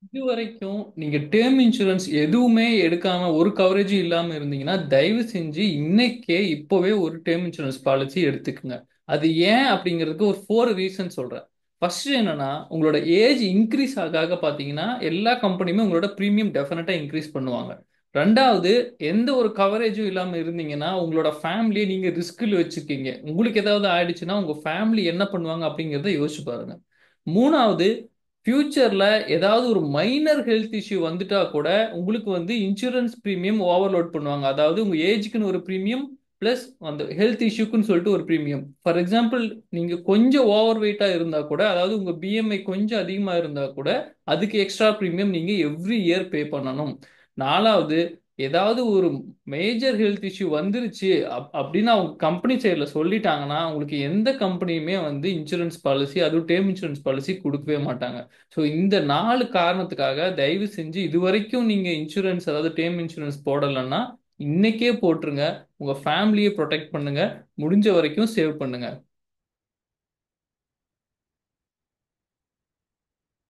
இதுவரைக்கும் நீங்க term insurance எதுவுமே எடுக்காம ஒரு கவரேஜும் இல்லாம இருந்தீங்கன்னா தயவு செஞ்சு இன்னைக்கே இப்போவே ஒரு டேர்ம் இன்சூரன்ஸ் பாலிசி எடுத்துக்குங்க. அது ஏன் அப்படிங்கிறதுக்கு ஒரு 4 ரீசன் சொல்றேன். ஃபர்ஸ்ட் என்னன்னா, உங்களோட ஏஜ் இன்க்ரீஸ் ஆக ஆக பார்த்தீங்கன்னா எல்லா கம்பெனியுமே உங்களோட ப்ரீமியம் டெஃபினட்டா இன்க்ரீஸ் பண்ணுவாங்க. ரெண்டாவது, எந்த ஒரு கவரேஜும் இல்லாம இருந்தீங்கன்னா உங்களோட ஃபேமிலியை நீங்க ரிஸ்கில் வச்சுக்கீங்க. உங்களுக்கு ஏதாவது ஆயிடுச்சுன்னா உங்க ஃபேமிலி என்ன பண்ணுவாங்க அப்படிங்கிறத யோசிச்சு பாருங்க. மூணாவது, ஃபியூச்சர்ல ஏதாவது ஒரு மைனர் ஹெல்த் இஷ்யூ வந்துட்டா கூட உங்களுக்கு வந்து இன்சூரன்ஸ் பிரீமியம் ஓவர்லோட் பண்ணுவாங்க. அதாவது உங்க ஏஜ்க்குன்னு ஒரு பிரீமியம் பிளஸ் அந்த ஹெல்த் இஷ்யூக்குன்னு சொல்லிட்டு ஒரு பிரீமியம். ஃபார் எக்ஸாம்பிள், நீங்க கொஞ்சம் ஓவர் வெயிட்டா இருந்தா கூட, அதாவது உங்க பிஎம்ஐ கொஞ்சம் அதிகமா இருந்தா கூட அதுக்கு எக்ஸ்ட்ரா பிரீமியம் நீங்க எவ்ரி இயர் பே பண்ணணும். நாலாவது, ஏதாவது ஒரு மேஜர் ஹெல்த் இஷ்யூ வந்துருச்சு அப்படின்னு அவங்க கம்பெனி சைடில் சொல்லிட்டாங்கன்னா உங்களுக்கு எந்த கம்பெனியுமே வந்து இன்சூரன்ஸ் பாலிசி, அதுவும் டேர்ம் இன்சூரன்ஸ் பாலிசி கொடுக்கவே மாட்டாங்க. ஸோ இந்த 4 காரணத்துக்காக தயவு செஞ்சு இது வரைக்கும் நீங்க இன்சூரன்ஸ், அதாவது டேர்ம் இன்சூரன்ஸ் போடலைன்னா இன்னைக்கே போட்டுருங்க. உங்க ஃபேமிலியை ப்ரொடெக்ட் பண்ணுங்க. முடிஞ்ச வரைக்கும் சேவ் பண்ணுங்க.